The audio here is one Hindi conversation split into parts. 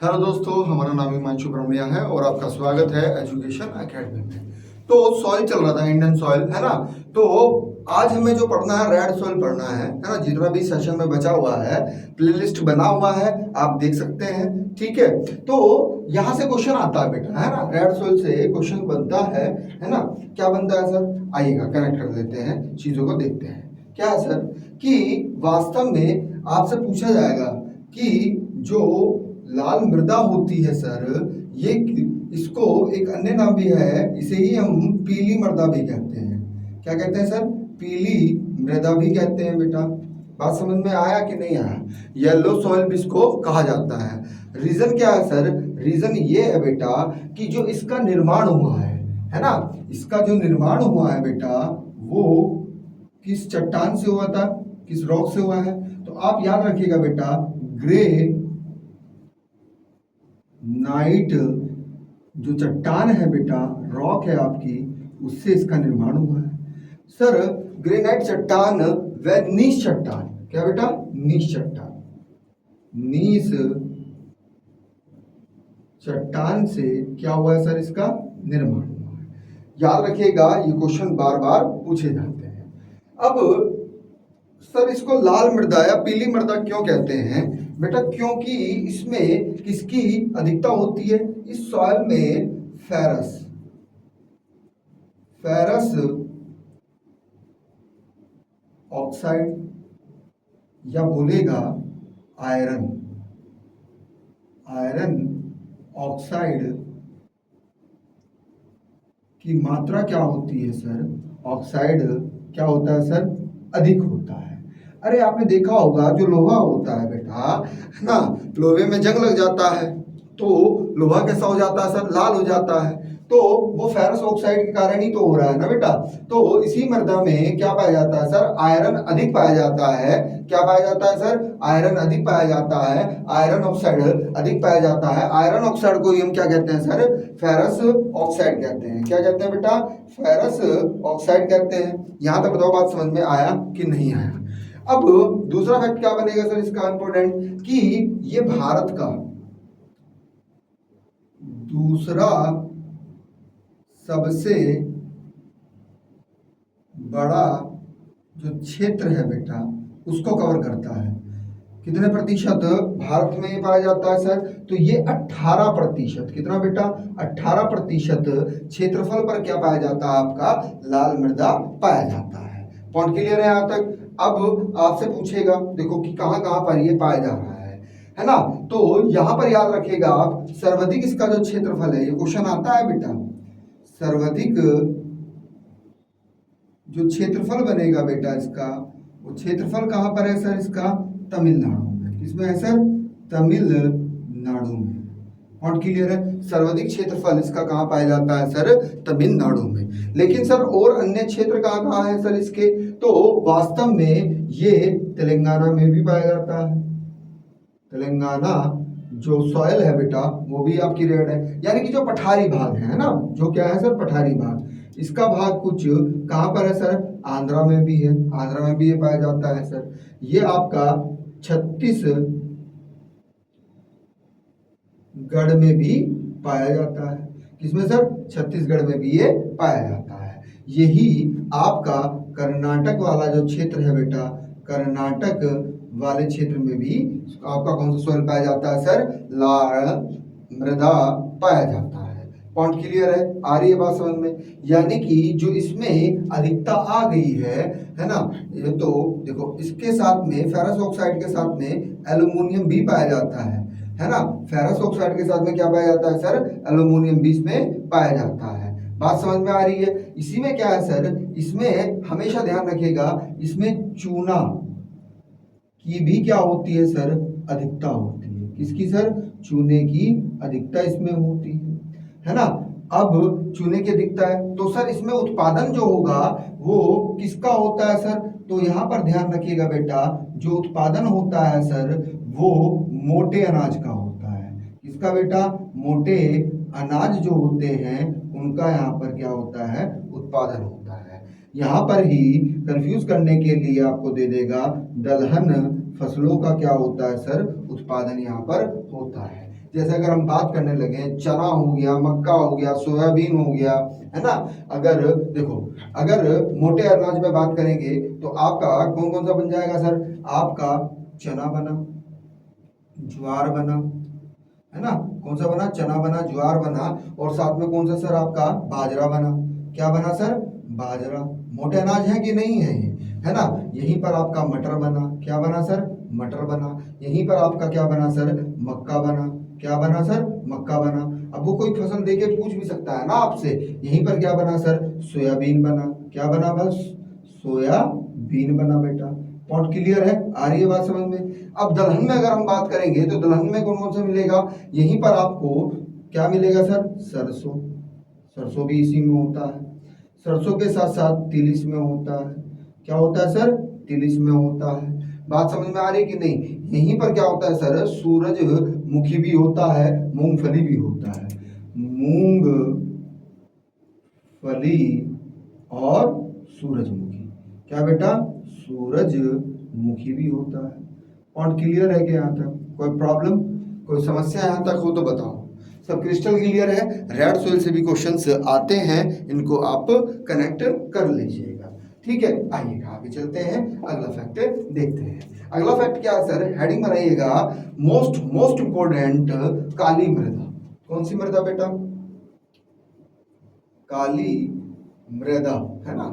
हेलो दोस्तों, हमारा नाम हिमांशु ब्रह्मण्या है और आपका स्वागत है एजुकेशन एकेडमी में। तो सॉइल चल रहा था, इंडियन सॉइल है ना। तो आज हमें जो पढ़ना है रेड सॉइल पढ़ना है ना। जितना भी सेशन में बचा हुआ है प्लेलिस्ट बना हुआ है, आप देख सकते हैं। ठीक है, तो यहाँ से क्वेश्चन आता है बेटा, है ना। रेड सॉइल से क्वेश्चन बनता है ना। क्या बनता है सर, आइएगा कनेक्ट कर देते हैं, चीजों को देखते हैं। क्या है सर कि वास्तव में आपसे पूछा जाएगा कि जो लाल मृदा होती है सर, ये इसको एक अन्य नाम भी है, इसे ही हम पीली मृदा भी कहते हैं। क्या कहते हैं सर, पीली मृदा भी कहते हैं बेटा। बात समझ में आया कि नहीं आया। येलो सॉइल भी इसको कहा जाता है। रीजन क्या है सर, रीजन ये है बेटा कि जो इसका निर्माण हुआ है ना, इसका जो निर्माण हुआ है बेटा वो किस चट्टान से हुआ था, किस रॉक से हुआ है। तो आप याद रखिएगा बेटा, ग्रे नाइट जो चट्टान है बेटा, रॉक है आपकी, उससे इसका निर्माण हुआ है सर। ग्रेनाइट चट्टान व नीस चट्टान, क्या बेटा, नीस चट्टान, नीस चट्टान से क्या हुआ है सर, इसका निर्माण हुआ है। याद रखिएगा, ये क्वेश्चन बार बार पूछे जाते हैं। अब सर इसको लाल मृदा या पीली मृदा क्यों कहते हैं बेटा, क्योंकि इसमें किसकी अधिकता होती है, इस सॉइल में फेरस, फेरस ऑक्साइड या बोलेगा आयरन, आयरन ऑक्साइड की मात्रा क्या होती है सर, ऑक्साइड क्या होता है सर, अधिक होता है। अरे आपने देखा होगा जो लोहा होता है बेटा, है ना, लोहे में जंग लग जाता है तो लोहा कैसा हो जाता है सर, लाल हो जाता है। तो वो फेरस ऑक्साइड के कारण ही तो हो रहा है ना बेटा। तो इसी मृदा में क्या पाया जाता है सर, आयरन अधिक पाया जाता है। क्या पाया जाता है सर, आयरन अधिक पाया जाता है, आयरन ऑक्साइड अधिक पाया जाता है। आयरन ऑक्साइड को हम क्या कहते हैं सर, फेरस ऑक्साइड कहते हैं। क्या कहते हैं बेटा, फेरस ऑक्साइड कहते हैं। यहां तक बताओ, बात समझ में आया कि नहीं आया। अब दूसरा फैक्ट क्या बनेगा सर इसका इंपॉर्टेंट, कि ये भारत का दूसरा सबसे बड़ा जो क्षेत्र है बेटा उसको कवर करता है। कितने प्रतिशत भारत में ये पाया जाता है सर, तो ये 18%। कितना बेटा, 18% क्षेत्रफल पर क्या पाया जाता है, आपका लाल मृदा पाया जाता है। पॉइंट क्लियर है यहाँ तक। अब आपसे पूछेगा देखो कि कहाँ कहाँ पर ये पाया जा रहा है ना। तो यहाँ पर याद रखिएगा आप, सर्वाधिक इसका जो क्षेत्रफल है, ये क्वेश्चन आता है बेटा, सर्वाधिक जो क्षेत्रफल बनेगा बेटा इसका, वो क्षेत्रफल कहाँ पर है सर, इसका तमिलनाडु में। किसमें है सर, तमिलनाडु में। पॉइंट क्लियर है, सर्वाधिक क्षेत्रफल इसका कहाँ पाया जाता है सर, तमिलनाडु में। लेकिन सर और अन्य क्षेत्र कहाँ कहाँ है सर इसके, तो वास्तव में ये तेलंगाना में भी पाया जाता है। तेलंगाना जो सॉइल है बेटा वो भी आपकी रेड है, यानी कि जो पठारी भाग है ना, जो क्या है सर, पठारी भाग, इसका भाग कुछ कहाँ पर है सर, आंध्रा में भी है, आंध्रा में भी ये पाया जाता है सर। ये आपका छत्तीसगढ़ में भी पाया जाता है। किसमें सर, छत्तीसगढ़ में भी ये पाया जाता है। यही आपका कर्नाटक वाला जो क्षेत्र है बेटा, कर्नाटक वाले क्षेत्र में भी आपका कौन सा सॉइल पाया जाता है सर, लाल मृदा पाया जाता है। पॉइंट क्लियर है, आ रही है बात समझ में। यानी कि जो इसमें अधिकता आ गई है ना, ये तो देखो इसके साथ में फेरस ऑक्साइड के साथ में एल्यूमिनियम भी पाया जाता है ना। फेरस ऑक्साइड के साथ में क्या पाया जाता है सर, एल्यूमिनियम भी इसमें पाया जाता है। बात समझ में आ रही है। इसी में क्या है सर, इसमें हमेशा ध्यान रखिएगा, इसमें चूना की भी क्या होती है सर, अधिकता होती है। किसकी सर, चूने की अधिकता इसमें होती है ना। अब चूने की अधिकता है तो सर इसमें उत्पादन जो होगा वो किसका होता है सर, तो यहाँ पर ध्यान रखिएगा बेटा, जो उत्पादन होता है सर वो मोटे अनाज का होता है। किसका बेटा, मोटे अनाज जो होते हैं उनका यहाँ पर क्या होता है, उत्पादन होता है। यहाँ पर ही कंफ्यूज करने के लिए आपको दे देगा, दलहन फसलों का क्या होता है सर, उत्पादन यहाँ पर होता है। जैसे अगर हम बात करने लगे, चना हो गया, मक्का हो गया, सोयाबीन हो गया, है ना। अगर देखो, अगर मोटे अनाज में बात करेंगे तो आपका कौन कौन सा बन जाएगा सर? आपका चना बना, ज्वार बना, है ना। कौन सा बना? चना बना, ज्वार बना, और साथ में कौन सा सर? आपका बाजरा बना। क्या बना सर? बाजरा। मोटे अनाज है कि नहीं है ये, है ना। यहीं पर आपका मटर बना। क्या बना सर? मटर बना। यहीं पर आपका क्या बना सर? मक्का बना। क्या बना सर? मक्का बना। अब वो कोई फसल देके पूछ भी सकता है ना आपसे, यहीं पर क्या बना सर? सोयाबीन बना। क्या बना? बस सोयाबीन बना बेटा। पॉइंट क्लियर है? आ रही है बात समझ में? अब दलहन में अगर हम बात करेंगे तो दलहन में कौन कौन सा मिलेगा? यहीं पर आपको क्या मिलेगा सर? सरसों। सरसों भी इसी में होता है। सरसों के साथ साथ तिल इसमें होता है। क्या होता है सर? तिल इसमें होता है। बात समझ में आ रही कि नहीं? यहीं पर क्या होता है सर? सूरजमुखी भी होता है, मूंगफली भी होता है। मूंगफली और सूरजमुखी। क्या बेटा? सूरजमुखी भी होता है। पॉइंट क्लियर है कि यहाँ तक? कोई प्रॉब्लम, कोई समस्या यहाँ तक हो तो बताओ। सब क्रिस्टल क्लियर है? रेड सोइल से भी क्वेश्चंस आते हैं, इनको आप कनेक्ट कर लीजिएगा। ठीक है, आइएगा आगे चलते हैं, अगला फैक्ट देखते हैं। अगला फैक्ट क्या है सर? हेडिंग बनाइएगा, मोस्ट इंपोर्टेंट काली मृदा। कौन सी मृदा बेटा? काली मृदा, है ना।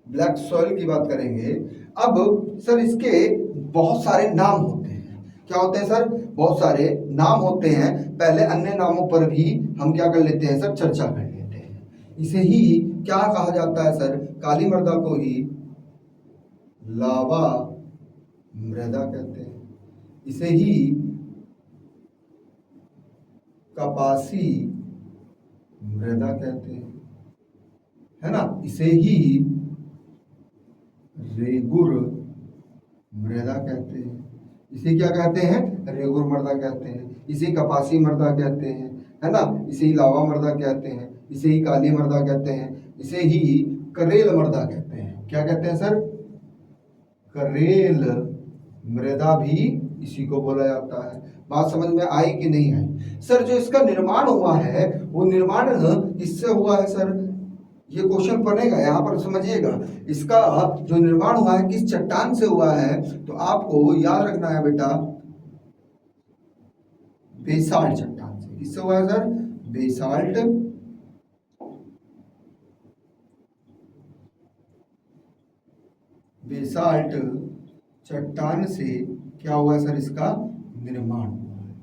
ब्लैक सॉइल की बात करेंगे। अब सर इसके बहुत सारे नाम होते हैं। क्या होते हैं सर? बहुत सारे नाम होते हैं। पहले अन्य नामों पर भी हम क्या कर लेते हैं सर? चर्चा कर लेते हैं। इसे ही क्या कहा जाता है सर? काली मृदा को ही लावा मृदा कहते हैं। इसे ही कपासी मृदा कहते हैं, है ना। इसे ही रेगुर मृदा कहते हैं। इसे क्या कहते हैं? रेगुर मृदा कहते हैं। इसे कपासी मृदा कहते हैं, है ना। इसे ही लावा मृदा कहते हैं। इसे ही काली मृदा कहते हैं। इसे ही करेल मृदा कहते हैं। क्या कहते हैं सर? करेल मृदा भी इसी को बोला जाता है। बात समझ में आई कि नहीं आई? सर जो इसका निर्माण हुआ है वो निर्माण किससे हुआ है सर? ये क्वेश्चन बनेगा यहाँ पर, समझिएगा। इसका जो निर्माण हुआ है किस चट्टान से हुआ है? तो आपको याद रखना है बेटा, बेसाल्ट चट्टान से। किससे हुआ है सर? बेसाल्ट बेसाल्ट चट्टान से क्या हुआ सर? इसका निर्माण हुआ है।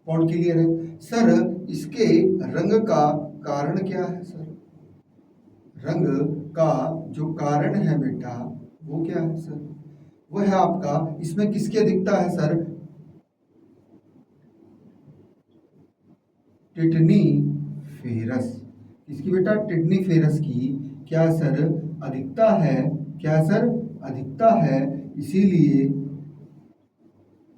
पॉइंट क्लियर है सर? इसके रंग का कारण क्या है सर? रंग का जो कारण है बेटा वो क्या है सर? वो है आपका, इसमें किसके दिखता है सर? टिटनी फेरस। किसकी बेटा? टिटनी फेरस की क्या सर? अधिकता है। क्या सर? अधिकता है। इसीलिए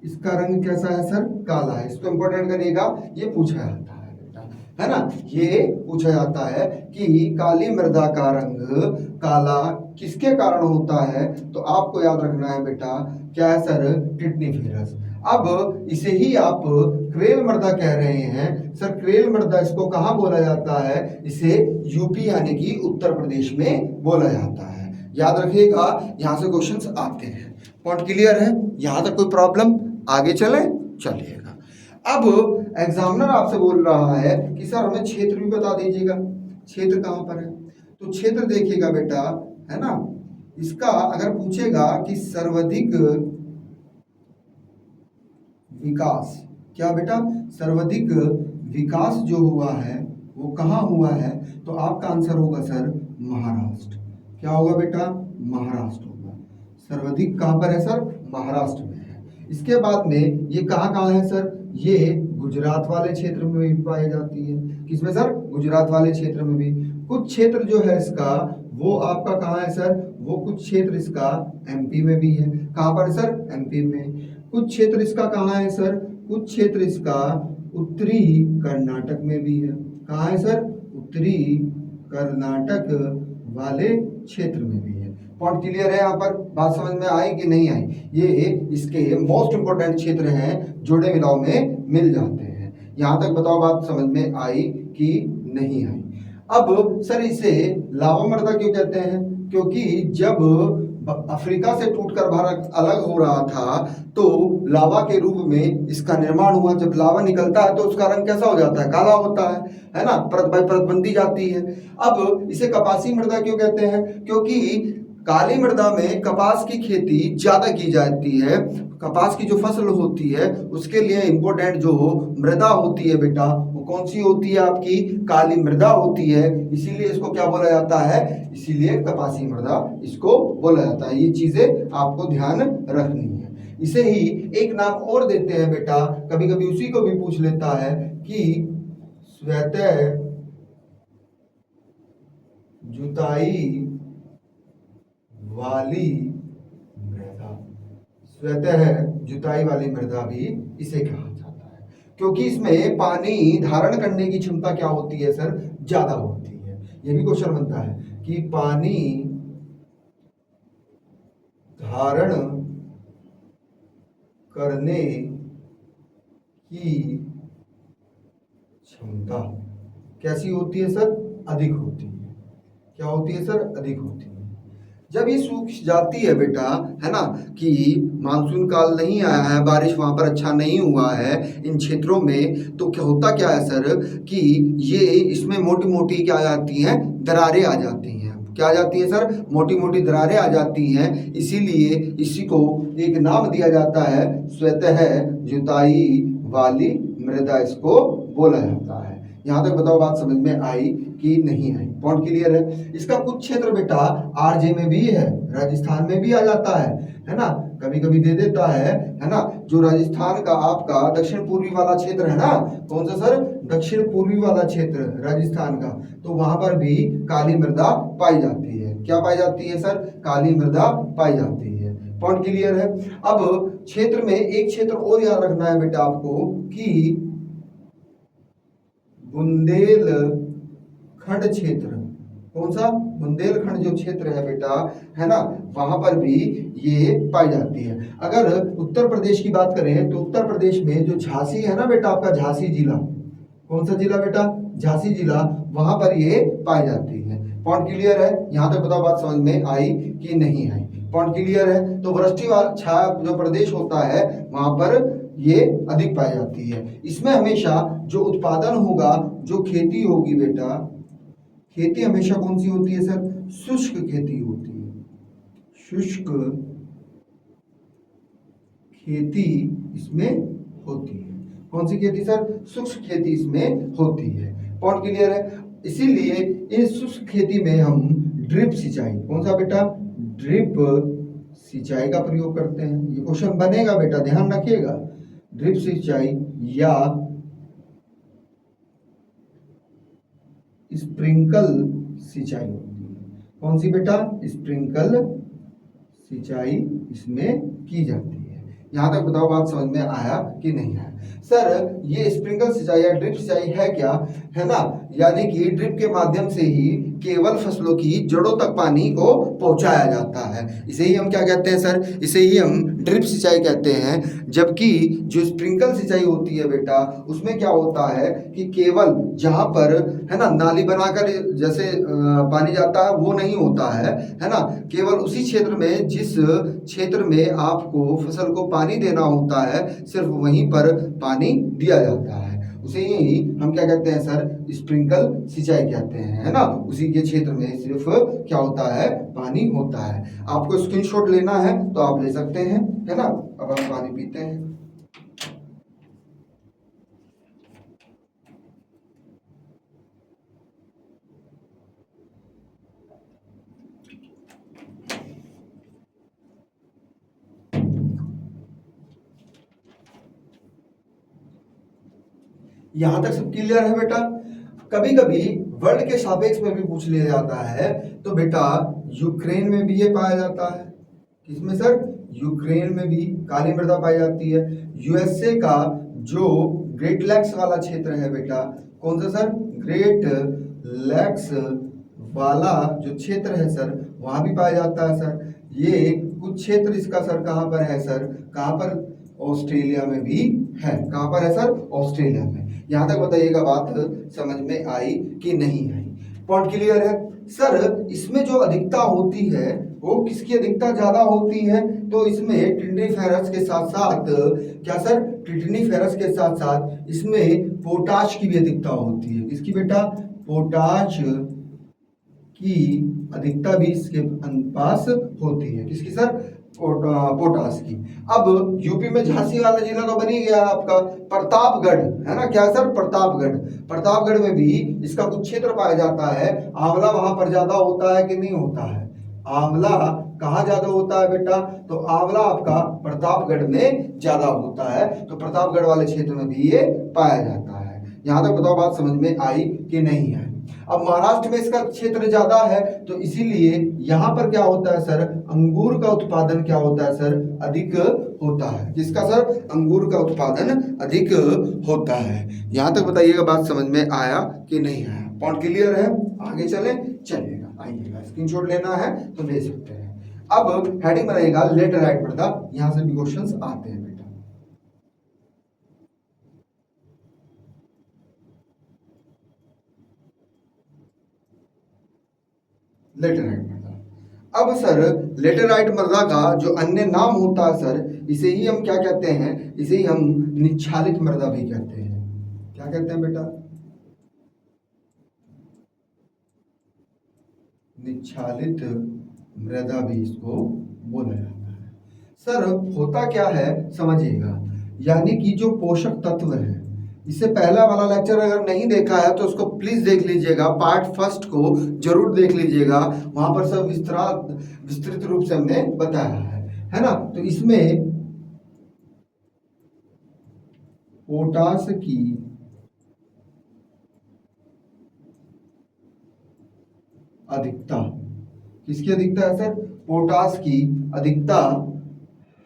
इसका रंग कैसा है सर? काला है। इसको इंपॉर्टेंट करिएगा, ये पूछा जाता है बेटा, है ना। ये पूछा जाता है कि काली मृदा का रंग काला किसके कारण होता है? तो आपको याद रखना है बेटा, क्या है सर? टिटनी फेरस। अब इसे ही आप क्रेल मृदा कह रहे हैं सर। क्रेल मृदा इसको कहाँ बोला जाता है? इसे यूपी यानी कि उत्तर प्रदेश में बोला जाता है। याद रखिएगा, यहाँ से क्वेश्चंस आते हैं। पॉइंट क्लियर है? यहाँ तक कोई प्रॉब्लम? आगे चलें, चलिएगा। अब एग्जामिनर आपसे बोल रहा है कि सर हमें क्षेत्र भी बता दीजिएगा, क्षेत्र कहाँ पर है? तो क्षेत्र देखिएगा बेटा, है ना। इसका अगर पूछेगा कि सर्वाधिक विकास, क्या बेटा? सर्वाधिक विकास जो हुआ है वो कहाँ हुआ है? तो आपका आंसर होगा सर महाराष्ट्र। क्या होगा बेटा? महाराष्ट्र होगा। सर्वाधिक कहाँ पर है सर? महाराष्ट्र में है। इसके बाद में ये कहाँ कहाँ है सर? ये गुजरात वाले क्षेत्र में भी पाई जाती है। किसमें सर? गुजरात वाले क्षेत्र में भी। कुछ क्षेत्र जो है इसका वो आपका कहाँ है सर? वो कुछ क्षेत्र इसका एमपी में भी है। कहाँ पर सर? एमपी में। कुछ क्षेत्र इसका कहाँ है सर? कुछ क्षेत्र इसका उत्तरी कर्नाटक में भी है। कहाँ है सर? उत्तरी कर्नाटक वाले क्षेत्र में भी है। पॉइंट क्लियर है? यहाँ पर बात समझ में आई कि नहीं आई? ये इसके मोस्ट इंपोर्टेंट क्षेत्र हैं, जोड़े मिलाओ में मिल जाते हैं। यहाँ तक बताओ बात समझ में आई कि नहीं आई। अब सर इसे लावा मृदा क्यों कहते हैं? क्योंकि जब अफ्रीका से टूटकर भारत अलग हो रहा था तो लावा के रूप में इसका निर्माण हुआ। जब लावा निकलता है तो उसका रंग कैसा हो जाता है? काला होता है ना, परत बाय परत बनती जाती है। अब इसे कपासी मृदा क्यों कहते हैं? क्योंकि काली मृदा में कपास की खेती ज्यादा की जाती है। कपास की जो फसल होती है उसके लिए इम्पोर्टेंट जो मृदा होती है बेटा, वो कौन सी होती है? आपकी काली मृदा होती है। इसीलिए इसको क्या बोला जाता है? इसीलिए कपासी मृदा इसको बोला जाता है। ये चीजें आपको ध्यान रखनी है। इसे ही एक नाम और देते हैं बेटा, कभी कभी उसी को भी पूछ लेता है कि स्वतः जुताई वाली मृदा, स्वतः जुताई वाली मृदा भी इसे कहा जाता है, क्योंकि इसमें पानी धारण करने की क्षमता क्या होती है सर? ज्यादा होती है। ये भी क्वेश्चन बनता है कि पानी धारण करने की क्षमता कैसी होती है सर? अधिक होती है। क्या होती है सर? अधिक होती है। जब ये सूख जाती है बेटा, है ना, कि मानसून काल नहीं आया है, बारिश वहां पर अच्छा नहीं हुआ है इन क्षेत्रों में, तो क्या होता क्या है सर कि ये इसमें मोटी मोटी क्या आ जाती हैं? दरारें आ जाती हैं। क्या आ जाती है सर? मोटी मोटी दरारें आ जाती हैं। इसीलिए इसी को एक नाम दिया जाता है स्वतः जुताई वाली मृदा, इसको बोला जाता है। यहाँ तक बताओ बात समझ में आई कि नहीं आई? पॉइंट क्लियर है? इसका कुछ क्षेत्र बेटा आरजे में भी है, राजस्थान में भी आ जाता है ना, कभी कभी दे देता है ना। जो राजस्थान का आपका दक्षिण पूर्वी वाला क्षेत्र है ना, कौन सा सर? दक्षिण पूर्वी वाला क्षेत्र राजस्थान का, तो वहां पर भी काली मृदा पाई जाती है। क्या पाई जाती है सर? काली मृदा पाई जाती है। पॉइंट क्लियर है? अब क्षेत्र में एक क्षेत्र और याद रखना है बेटा आपको कि बुंदेलखंड क्षेत्र, कौन सा? बुंदेलखंड जो क्षेत्र है बेटा, है ना, वहां पर भी ये पाई जाती है। अगर उत्तर प्रदेश की बात करें तो उत्तर प्रदेश में जो झांसी है ना बेटा, आपका झांसी जिला, कौन सा जिला बेटा? झांसी जिला, वहां पर ये पाई जाती है। पॉइंट क्लियर है? यहां तक बताओ बात समझ में आई कि नहीं आई? पॉइंट क्लियर है? तो वृष्टि छाया जो प्रदेश होता है वहां पर ये अधिक पाई जाती है। इसमें हमेशा जो उत्पादन होगा, जो खेती होगी बेटा, खेती हमेशा कौन सी होती है सर? शुष्क खेती होती है। शुष्क खेती इसमें होती है। कौन सी खेती सर? शुष्क खेती इसमें होती है। पॉइंट क्लियर है? इसीलिए इस शुष्क खेती में हम ड्रिप सिंचाई, कौन सा बेटा? ड्रिप सिंचाई का प्रयोग करते हैं। ये क्वेश्चन बनेगा बेटा, ध्यान रखिएगा। ड्रिप सिंचाई या स्प्रिंकल सिंचाई होती है। कौन सी बेटा? स्प्रिंकल सिंचाई इसमें की जाती है। यहां तक बताओ बात समझ में आया कि नहीं आया? सर ये स्प्रिंकल सिंचाई या ड्रिप सिंचाई है क्या? है ना, यानी कि ड्रिप के माध्यम से ही केवल फसलों की जड़ों तक पानी को पहुंचाया जाता है। इसे ही हम क्या कहते हैं सर? इसे ही हम ड्रिप सिंचाई कहते हैं। जबकि जो स्प्रिंकल सिंचाई होती है बेटा, उसमें क्या होता है कि केवल जहां पर, है ना, नाली बनाकर जैसे पानी जाता है वो नहीं होता है ना, केवल उसी क्षेत्र में जिस क्षेत्र में आपको फसल को पानी देना होता है सिर्फ वहीं पर पानी दिया जाता है। उसे ही हम क्या कहते हैं सर? स्प्रिंकल सिंचाई कहते हैं, है ना। उसी के क्षेत्र में सिर्फ क्या होता है? पानी होता है। आपको स्क्रीनशॉट लेना है तो आप ले सकते हैं, है ना। अब हम पानी पीते हैं। यहां तक सब क्लियर है बेटा? कभी कभी वर्ल्ड के सापेक्ष में भी पूछ लिया जाता है, तो बेटा यूक्रेन में भी ये पाया जाता है। किसमें सर? यूक्रेन में भी काली मृदा पाई जाती है। यूएसए का जो ग्रेट लैक्स वाला क्षेत्र है बेटा, कौन सा सर? ग्रेट लैक्स वाला जो क्षेत्र है सर, वहां भी पाया जाता है सर। ये कुछ क्षेत्र इसका सर कहाँ पर है सर? कहाँ पर? ऑस्ट्रेलिया में भी है। कहाँ पर है सर? ऑस्ट्रेलिया में। यहाँ तक बताइएगा, बात समझ में आई कि नहीं आई? पॉइंट क्लियर है सर? इसमें जो अधिकता होती है वो किसकी अधिकता ज्यादा होती है? तो इसमें टिंडीफेरस के साथ साथ, क्या सर? टिंडीफेरस के साथ साथ इसमें पोटाश की भी अधिकता होती है। किसकी बेटा? पोटाश की अधिकता भी इसके पास होती है। किसकी सर? पोटाश की। अब यूपी में झांसी वाला जिला तो बन ही गया आपका प्रतापगढ़, है ना? क्या सर? प्रतापगढ़। प्रतापगढ़ में भी इसका कुछ क्षेत्र पाया जाता है। आंवला वहां पर ज्यादा होता है कि नहीं होता है? आंवला कहाँ ज्यादा होता है बेटा? तो आंवला आपका प्रतापगढ़ में ज्यादा होता है। तो प्रतापगढ़ वाले क्षेत्र में भी ये पाया जाता है। यहां तक बताओ, बात समझ में आई कि नहीं है? अब महाराष्ट्र में इसका क्षेत्र ज्यादा है, तो इसीलिए यहां पर क्या होता है सर? अंगूर का उत्पादन क्या होता है सर? अधिक होता है। किसका सर? अंगूर का उत्पादन अधिक होता है। यहां तक बताइएगा, बात समझ में आया कि नहीं आया? पॉइंट क्लियर है? आगे चले? चलिएगा, आइएगा। स्क्रीनशॉट लेना है तो ले सकते हैं। अब हेडिंग बनाइएगा लेटराइट मृदा। यहां से भी क्वेश्चंस आते हैं बेटा। लेटराइट मृदा। अब सर लेटराइट मृदा का जो अन्य नाम होता है सर, इसे ही हम क्या कहते हैं? इसे ही हम निच्छालित मृदा भी कहते हैं। क्या कहते हैं बेटा? निच्छालित मृदा भी इसको बोला जाता है। सर होता क्या है समझिएगा, यानी कि जो पोषक तत्व है, इससे पहला वाला लेक्चर अगर नहीं देखा है तो उसको प्लीज देख लीजिएगा। पार्ट फर्स्ट को जरूर देख लीजिएगा, वहां पर सब विस्तृत रूप से हमने बताया है ना? तो इसमें पोटास की अधिकता, किसकी अधिकता है सर? पोटास की अधिकता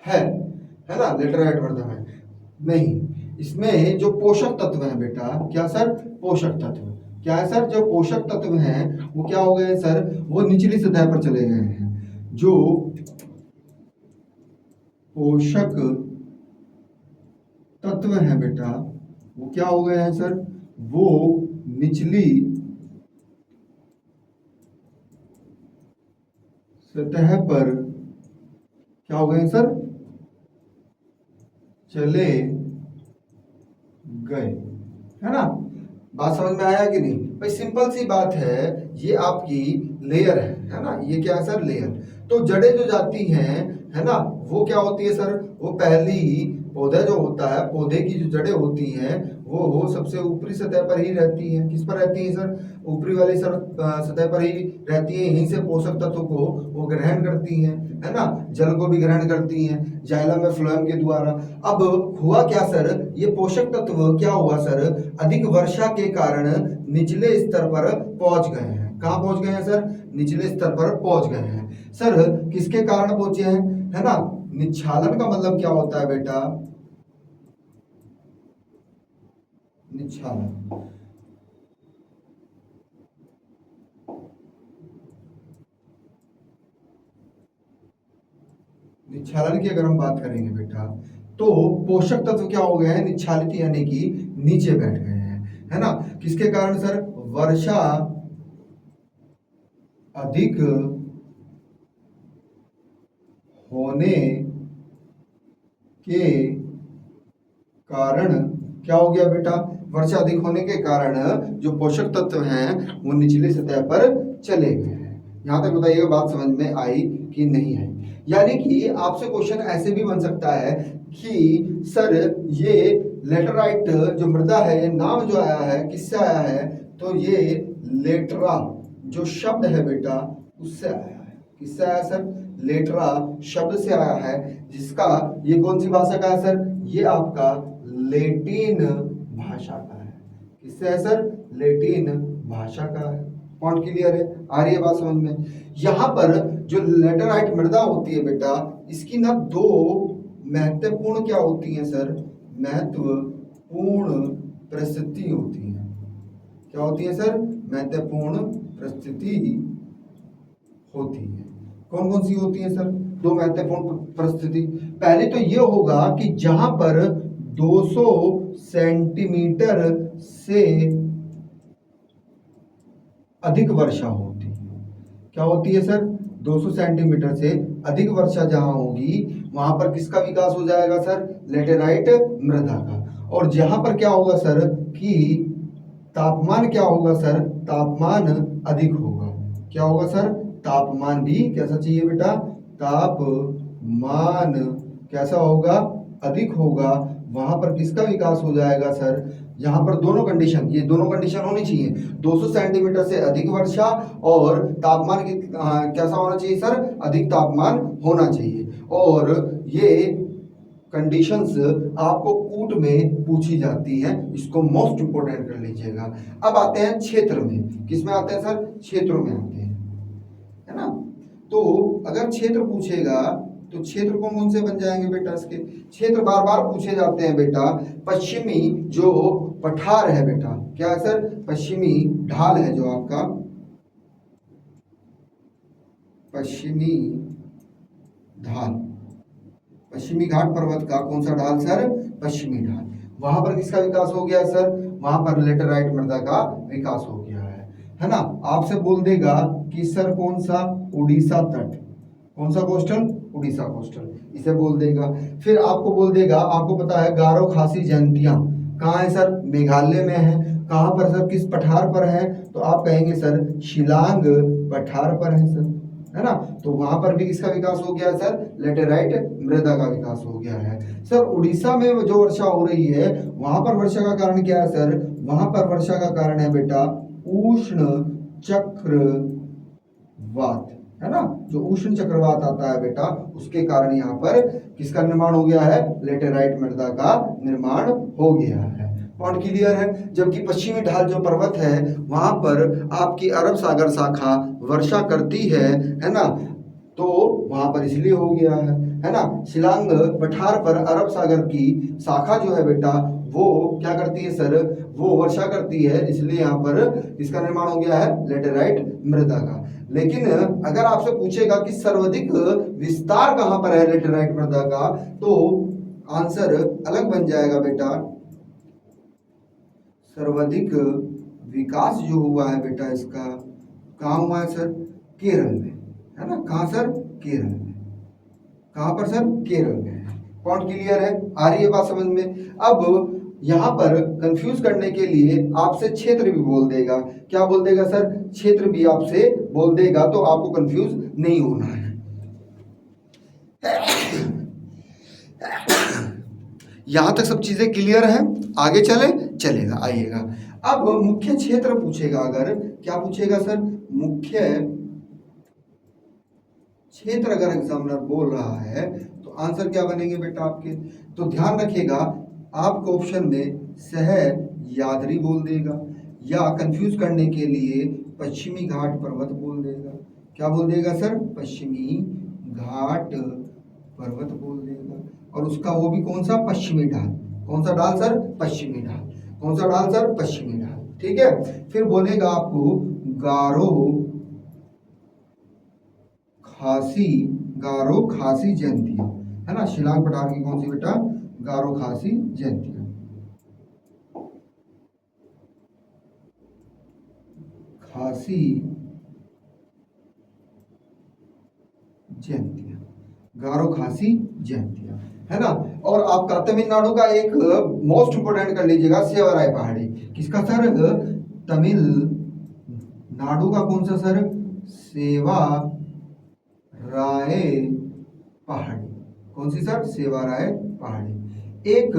है ना लेटराइट मृदा में? नहीं, इसमें जो पोषक तत्व है बेटा, क्या सर? पोषक तत्व क्या है सर? जो पोषक तत्व हैं वो क्या हो गए सर? वो निचली सतह पर चले गए हैं। जो पोषक तत्व हैं बेटा, वो क्या हो गए हैं सर? वो निचली सतह पर क्या हो गए सर? चले गए, है ना? बात समझ में आया कि नहीं? भाई सिंपल सी बात है, ये आपकी लेयर है ना? ये क्या है सर? लेयर। तो जड़ें जो जाती हैं, है ना, वो क्या होती है सर? वो पहली पौधा जो होता है, पौधे की जो जड़ें होती हैं वो सबसे ऊपरी सतह पर ही रहती हैं। किस पर रहती हैं सर? ऊपरी वाली सतह पर ही रहती है। यहीं से पोषक तत्व को वो ग्रहण करती हैं, है ना? जल को भी ग्रहण करती हैं जाइलम में फ्लोएम के द्वारा। अब हुआ क्या सर? ये पोषक तत्व क्या हुआ सर? अधिक वर्षा के कारण निचले स्तर पर पहुंच गए हैं। कहाँ पहुंच गए हैं सर? निचले स्तर पर पहुंच गए हैं। सर किसके कारण पहुंचे हैं, है ना? निच्छालन का मतलब क्या होता है बेटा? निच्छालन, निच्छालन की अगर हम बात करेंगे बेटा, तो पोषक तत्व क्या हो गए हैं? निच्छालित, यानी कि नीचे बैठ गए हैं, है ना? किसके कारण सर? वर्षा अधिक होने के कारण क्या हो गया बेटा? वर्षा अधिक होने के कारण जो पोषक तत्व हैं वो निचली सतह पर चले गए हैं। यहां तक बताइएगा, बात समझ में आई कि नहीं आई? यानी कि आपसे क्वेश्चन ऐसे भी बन सकता है कि सर ये लेटराइट जो मृदा है, ये नाम जो आया है किससे आया है? तो ये लेटरा जो शब्द है बेटा, उससे आया है। किससे आया सर? लेटरा शब्द से आया है, जिसका ये कौन सी भाषा का है सर? ये आपका लैटिन भाषा का है। किससे है सर? लैटिन भाषा का है। पॉइंट क्लियर है? आ रही है बात समझ में? यहाँ पर जो लेटराइट मृदा होती है बेटा, इसकी ना दो महत्वपूर्ण क्या होती हैं सर? महत्वपूर्ण परिस्थिति होती है। क्या होती है सर? महत्वपूर्ण परिस्थिति होती है। कौन कौन सी होती है सर? दो महत्वपूर्ण परिस्थिति। पहले तो ये होगा कि जहां पर 200 सेंटीमीटर से अधिक वर्षा होती है। क्या होती है सर? 200 सेंटीमीटर से अधिक वर्षा जहां होगी वहां पर किसका विकास हो जाएगा सर? लेटेराइट मृदा का। और जहां पर क्या होगा सर कि तापमान क्या होगा सर? तापमान अधिक होगा। क्या होगा सर? तापमान भी कैसा चाहिए बेटा? तापमान कैसा होगा? अधिक होगा। वहां पर किसका विकास हो जाएगा सर? यहाँ पर दोनों कंडीशन, ये दोनों कंडीशन होनी चाहिए, 200 सेंटीमीटर से अधिक वर्षा और तापमान कैसा होना चाहिए सर? अधिक तापमान होना चाहिए। और ये कंडीशंस आपको कूट में पूछी जाती हैं, इसको मोस्ट इंपोर्टेंट कर लीजिएगा। अब आते हैं क्षेत्र में। किसमें आते हैं सर? क्षेत्रों में आते हैं, है ना। तो अगर क्षेत्र पूछेगा तो क्षेत्र कौन कौन से बन जाएंगे बेटा? इसके क्षेत्र बार बार पूछे जाते हैं बेटा। पश्चिमी जो पठार है बेटा, क्या है सर? पश्चिमी ढाल है जो आपका पश्चिमी ढाल, पश्चिमी घाट पर्वत का कौन सा ढाल सर? पश्चिमी ढाल। वहां पर किसका विकास हो गया सर? वहां पर लेटेराइट मृदा का विकास हो गया है ना। आपसे बोल देगा कि सर कौन सा? उड़ीसा तट। कौन सा कोस्टल? उड़ीसा कोस्टल, इसे बोल देगा। फिर आपको बोल देगा, आपको पता है गारो खासी जयंतियां कहाँ है सर? मेघालय में है। कहाँ पर सर? किस पठार पर है? तो आप कहेंगे सर शिलांग पठार पर है सर, है ना। तो वहां पर भी किसका विकास हो गया सर? लेटेराइट मृदा का विकास हो गया है। सर उड़ीसा में जो वर्षा हो रही है वहां पर वर्षा का कारण क्या है सर? वहां पर वर्षा का कारण है बेटा उष्ण चक्रवात, है ना। जो उष्ण चक्रवात आता है बेटा उसके कारण यहाँ पर किसका निर्माण हो गया है? लेटेराइट मृदा का निर्माण हो गया है। पॉइंट क्लियर है। जबकि पश्चिमी ढाल जो पर्वत है वहां पर आपकी अरब सागर शाखा वर्षा करती है ना। तो वहां पर इसलिए हो गया है ना। शिलांग पठार पर अरब सागर की शाखा जो है बेटा वो क्या करती है सर? वो वर्षा करती है, इसलिए यहाँ पर इसका निर्माण हो गया है लेटेराइट मृदा का। लेकिन अगर आपसे पूछेगा कि सर्वाधिक विस्तार कहाँ पर है लेटेराइट मृदा का, तो आंसर अलग बन जाएगा बेटा। सर्वाधिक विकास जो हुआ है बेटा इसका कहाँ हुआ है सर? केरल में, है ना। कहाँ सर? केरल में। कहाँ पर सर? केरल में। पॉइंट क्लियर है? आ रही है बात समझ में? अब यहाँ पर कंफ्यूज करने के लिए आपसे क्षेत्र भी बोल देगा। क्या बोल देगा सर? क्षेत्र भी आपसे बोल देगा, तो आपको कंफ्यूज नहीं होना है। यहां तक सब चीजें क्लियर है? आगे चलेगा, आइएगा। अब मुख्य क्षेत्र पूछेगा। अगर क्या पूछेगा सर? मुख्य क्षेत्र अगर एग्जामिनर बोल रहा है तो आंसर क्या बनेंगे बेटा आपके? तो ध्यान रखिएगा, आपको ऑप्शन में सह्याद्री बोल देगा, या कंफ्यूज करने के लिए पश्चिमी घाट पर्वत बोल देगा। क्या बोल देगा सर? पश्चिमी घाट पर्वत बोल देगा। और उसका वो भी कौन सा? पश्चिमी ढाल। कौन सा ढाल सर? पश्चिमी ढाल। कौन सा ढाल सर? पश्चिमी ढाल। ठीक है। फिर बोलेगा आपको गारो खासी जयंतियां, है ना। शिलांग पठार की कौन सी बेटा? गारो खासी जयंतियां। खासी जयंतियां, गारो खासी जयंतियां, है ना। और आपका तमिलनाडु का एक मोस्ट इंपोर्टेंट कर लीजिएगा, सेवाराय पहाड़ी। किसका सर? तमिलनाडु का कौन सा सर? सेवाराय पहाड़ी। कौन सी सर? सेवाराय पहाड़ी। एक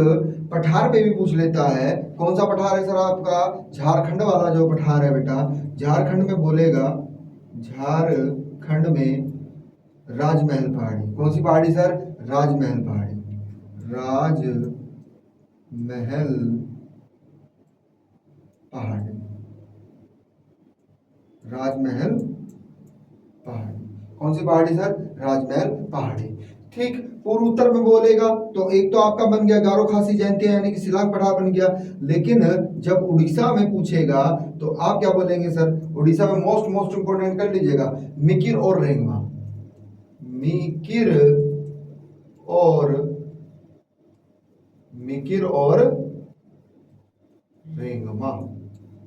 पठार पे भी पूछ लेता है। कौन सा पठार है सर आपका? झारखंड वाला जो पठार है बेटा, झारखंड में बोलेगा, झारखंड में राजमहल पहाड़ी। कौन सी पहाड़ी सर? राजमहल पहाड़ी। राजमहल पहाड़ी, राजमहल पहाड़ी। कौन सी पहाड़ी सर? राजमहल पहाड़ी। ठीक। पूर्व उत्तर में बोलेगा तो एक तो आपका बन गया गारो खासी जयंतियां यानी कि शिलांग पठार बन गया। लेकिन जब उड़ीसा में पूछेगा तो आप क्या बोलेंगे सर? उड़ीसा में मोस्ट इंपोर्टेंट कर लीजिएगा, मिकिर और रेंगमा। मिकिर और मिकिर और रेंगमा,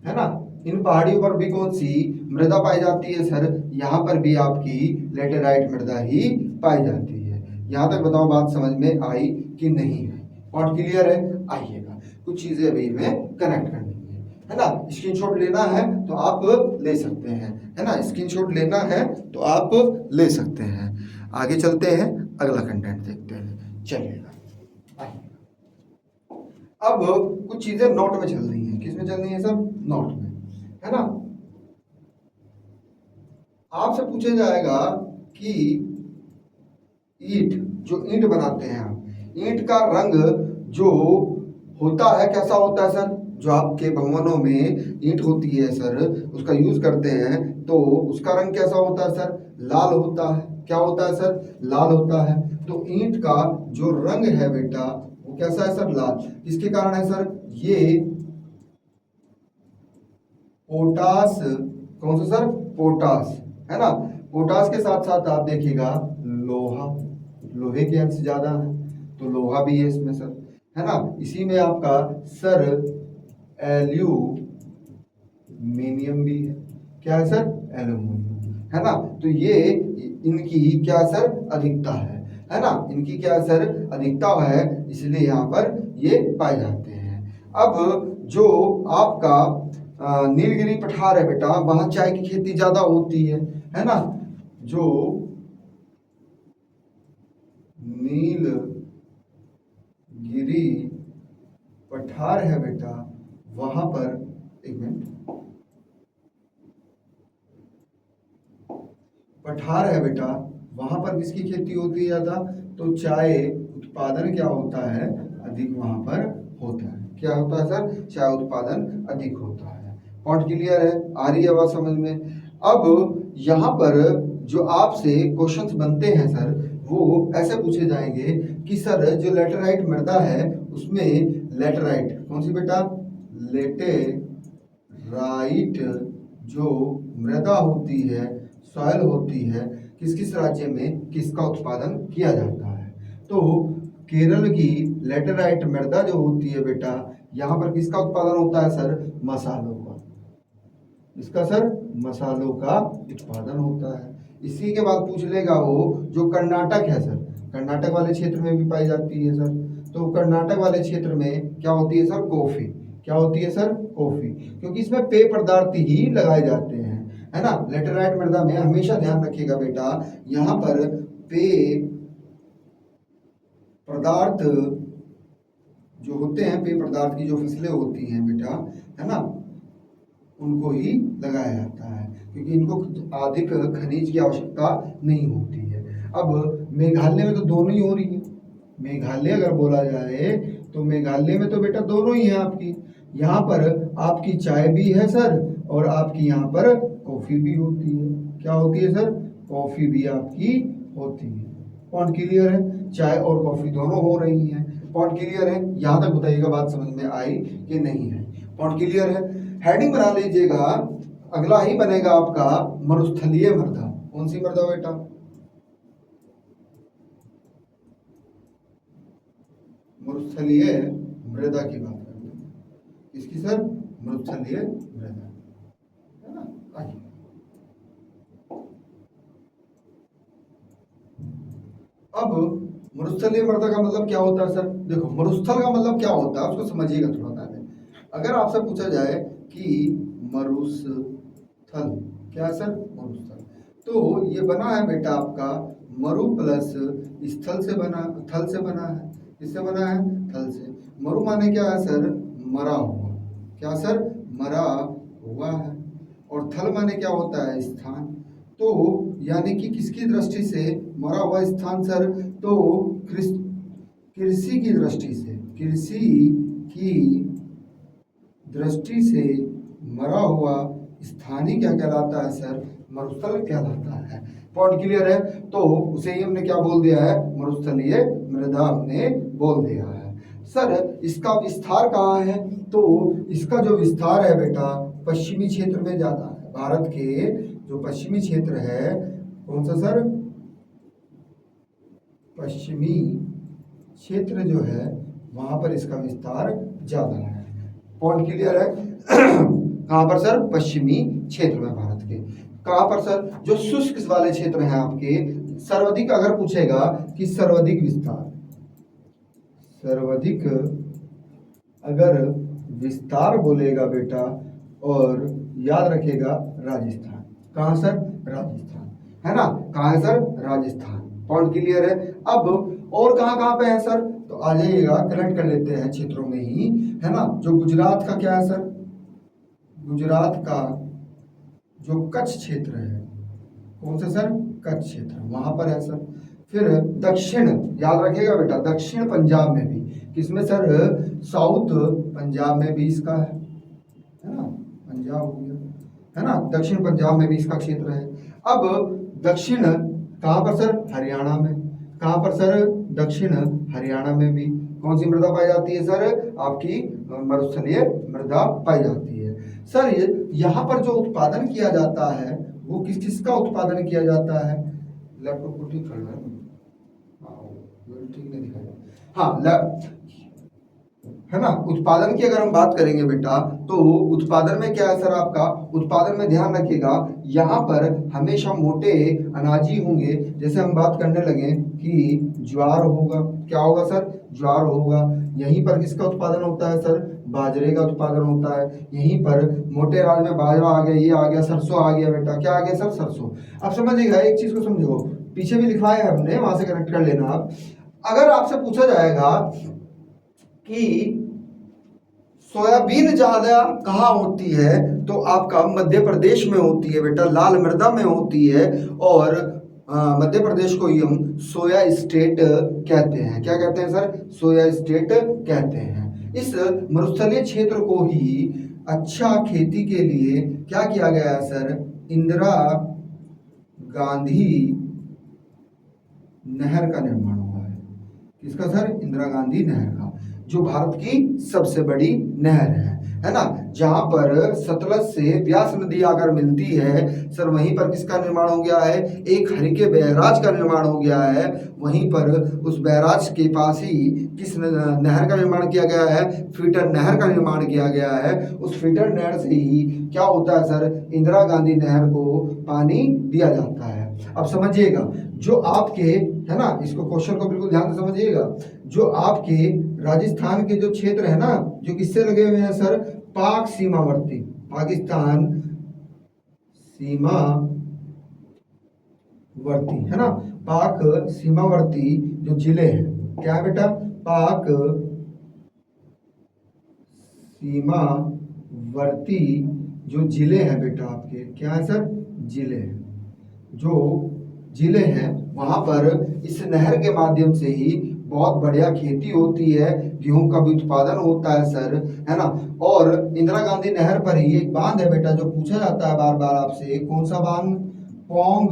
है ना। इन पहाड़ियों पर भी कौन सी मृदा पाई जाती है सर? यहाँ पर भी आपकी लेटेराइट मृदा ही पाई जाती है। यहाँ तक बताओ बात समझ में आई कि नहीं है? पॉइंट क्लियर है? आइएगा, कुछ चीजें अभी में कनेक्ट करनी है ना। स्क्रीनशॉट लेना है तो आप ले सकते हैं, है ना। स्क्रीनशॉट लेना है तो आप ले सकते हैं। आगे चलते हैं, अगला कंटेंट देखते हैं, चलिएगा। अब कुछ चीजें नोट में चल रही हैं। किस में चल रही है सब? नोट में, है ना। आपसे पूछा जाएगा कि ईंट, जो ईंट बनाते हैं आप, ईंट का रंग जो होता है कैसा होता है सर? जो आपके भवनों में ईंट होती है सर, उसका यूज करते हैं तो उसका रंग कैसा होता है सर? लाल होता है। क्या होता है सर? लाल होता है। तो ईंट का जो रंग है बेटा वो कैसा है सर? लाल। किसके कारण है सर? ये पोटास, कौन सा सर? पोटास, है ना। पोटास के साथ साथ आप देखिएगा लोहा, लोहे के अंश ज्यादा है तो लोहा भी है इसमें सर, है ना। इसी में आपका सर एल्यूमिनियम भी है। क्या है सर? एल्यूमिनियम, है ना। तो ये इनकी क्या सर? अधिकता है ना। इनकी क्या सर? अधिकता है, इसलिए यहाँ पर ये पाए जाते हैं। अब जो आपका नीलगिरी पठार है बेटा, वहां चाय की खेती ज्यादा होती है ना। जो नीलगिरी पठार है बेटा, वहां पर, एक मिनट, पठार है बेटा, वहां पर किसकी खेती होती है ज्यादा? तो चाय उत्पादन क्या होता है? अधिक वहां पर होता है। क्या होता है सर? चाय उत्पादन अधिक होता है। पॉइंट क्लियर है? आ रही है बात समझ में? अब यहाँ पर जो आपसे क्वेश्चंस बनते हैं सर, वो ऐसे पूछे जाएंगे कि सर जो लेटेराइट मृदा है उसमें लेटेराइट कौन सी बेटा? लेटेराइट जो मृदा होती है, सॉइल होती है, किस किस राज्य में किसका उत्पादन किया जाता है? तो केरल की लेटेराइट मृदा जो होती है बेटा, यहाँ पर किसका उत्पादन होता है सर? मसालों का। इसका सर मसालों का उत्पादन होता है। इसी के बाद पूछ लेगा वो जो कर्नाटक है सर, कर्नाटक वाले क्षेत्र में भी पाई जाती है सर। तो कर्नाटक वाले क्षेत्र में क्या होती है सर? कॉफी। क्या होती है सर? कॉफी, क्योंकि इसमें पेय पदार्थ ही लगाए जाते हैं, है ना। लेटेराइट मृदा में हमेशा ध्यान रखिएगा बेटा, यहाँ पर पेय पदार्थ जो होते हैं, पेय पदार्थ की जो फसलें होती हैं बेटा, है ना, उनको ही लगाया जाता है, क्योंकि इनको अधिक खनिज की आवश्यकता नहीं होती है। अब मेघालय में तो दोनों ही हो रही है। मेघालय अगर बोला जाए तो मेघालय में तो बेटा दोनों ही है आपकी। यहाँ पर आपकी चाय भी है सर, और आपकी यहाँ पर कॉफी भी होती है। क्या होती है सर? कॉफी भी आपकी होती है। पॉइंट क्लियर है? चाय और कॉफी दोनों हो रही हैं। पॉइंट क्लियर है? यहाँ तक बताइएगा बात समझ में आई कि नहीं है? पॉइंट क्लियर है? हेडिंग बना लीजिएगा, अगला ही बनेगा आपका मरुस्थलीय मृदा। कौन सी मृदा बेटा? मरुस्थलीय मृदा की बात करते हैं। इसकी सर मरुस्थलीय मृदा, है ना। आइए, अब मरुस्थलीय मृदा का मतलब क्या होता है सर? देखो, मरुस्थल का मतलब क्या होता है उसको समझिएगा थोड़ा पहले। अगर आपसे पूछा जाए कि मरुस्थल क्या है सर? मरुस्थल, तो ये बना है बेटा आपका मरु प्लस स्थल से बना, थल से बना है। किससे बना है? थल से। मरु माने क्या है सर? मरा हुआ। क्या सर? मरा हुआ है। और थल माने क्या होता है? स्थान। तो यानी कि किसकी दृष्टि से मरा हुआ स्थान सर? तो कृषि की दृष्टि से, कृषि की दृष्टि से मरा हुआ स्थानीय क्या कहलाता है सर? मरुस्थल कहलाता है। पॉइंट क्लियर है? तो उसे ही हमने क्या बोल दिया है? मरुस्थलीय मृदा हमने बोल दिया है। सर इसका विस्तार कहाँ है? तो इसका जो विस्तार है बेटा पश्चिमी क्षेत्र में ज्यादा है। भारत के जो पश्चिमी क्षेत्र है, कौन सा सर? पश्चिमी क्षेत्र जो है वहां पर इसका विस्तार ज्यादा है। पॉइंट क्लियर है? कहां पर सर? पश्चिमी क्षेत्र में भारत के। कहां पर सर? जो शुष्क वाले क्षेत्र हैं आपके, सर्वाधिक अगर पूछेगा कि सर्वाधिक विस्तार, सर्वाधिक अगर विस्तार बोलेगा बेटा, और याद रखेगा राजस्थान। कहां सर? राजस्थान, है ना? कहां है सर? राजस्थान। पॉइंट क्लियर है? अब और कहां पे है सर? तो आ जाइएगा, कनेक्ट कर लेते हैं क्षेत्रों में ही, है ना? जो गुजरात का क्या है सर? गुजरात का जो कच्छ क्षेत्र है, कौन सा सर? कच्छ क्षेत्र, वहां पर है सर। फिर दक्षिण, याद रखिएगा बेटा, दक्षिण पंजाब में भी, किसमें सर? साउथ पंजाब में भी इसका है ना? पंजाब हो गया, है ना? दक्षिण पंजाब में भी इसका क्षेत्र है। अब दक्षिण कहां पर सर? हरियाणा में। कहां पर सर? दक्षिण हरियाणा में भी कौन सी मृदा पाई जाती है सर? आपकी मरुस्थलीय मृदा पाई जाती है। सर यहाँ पर जो उत्पादन किया जाता है वो किस किस का उत्पादन किया जाता है? लैपटॉप को ठीक करना है, ठीक नहीं दिखाया। हाँ, है ना? उत्पादन की अगर हम बात करेंगे बेटा, तो उत्पादन में क्या है सर आपका? उत्पादन में ध्यान रखिएगा, यहाँ पर हमेशा मोटे अनाजी होंगे। जैसे हम बात करने लगे कि ज्वार होगा, क्या होगा सर? ज्वार होगा। यहीं पर किसका उत्पादन होता है सर? बाजरे का उत्पादन होता है। यहीं पर मोटे अनाज में बाजरा आ गया, ये आ गया, सरसों आ गया बेटा। क्या आ गया सर? सरसों। अब समझिएगा, एक चीज को समझो, पीछे भी लिखवाया है हमने, वहां से कनेक्ट कर लेना आप। अगर आपसे पूछा जाएगा कि सोयाबीन ज्यादा कहाँ होती है, तो आपका मध्य प्रदेश में होती है बेटा, लाल मृदा में होती है। और मध्य प्रदेश को ही हम सोया स्टेट कहते हैं। क्या कहते हैं सर? सोया स्टेट कहते हैं। इस मरुस्थलीय क्षेत्र को ही अच्छा खेती के लिए क्या किया गया है सर? इंदिरा गांधी नहर का निर्माण हुआ है। किसका सर? इंदिरा गांधी नहर का, जो भारत की सबसे बड़ी नहर है ना? जहां पर सतलज से ब्यास नदी आकर मिलती है सर, वहीं पर किसका निर्माण हो गया है? एक हरिके बैराज का निर्माण हो गया है। वहीं पर उस बैराज के पास ही किस नहर का निर्माण किया गया है? फीडर नहर का निर्माण किया गया है। उस फीडर नहर से ही क्या होता है सर? इंदिरा गांधी नहर को पानी दिया जाता है। अब समझिएगा, जो आपके, है ना, इसको क्वेश्चन को बिल्कुल ध्यान से समझिएगा, जो आपके राजस्थान के जो क्षेत्र है ना, जो किससे लगे हुए हैं सर? पाक सीमावर्ती, पाकिस्तान सीमावर्ती, है ना? पाक सीमावर्ती जो जिले हैं, क्या है बेटा? पाक सीमावर्ती जो जिले हैं बेटा आपके, क्या है सर? जिले हैं। जो जिले हैं वहां पर इस नहर के माध्यम से ही बहुत बढ़िया खेती होती है, गेहूं का भी उत्पादन होता है सर, है ना? और इंदिरा गांधी नहर पर ही एक बांध है बेटा, जो पूछा जाता है बार बार आपसे, कौन सा बांध? पौंग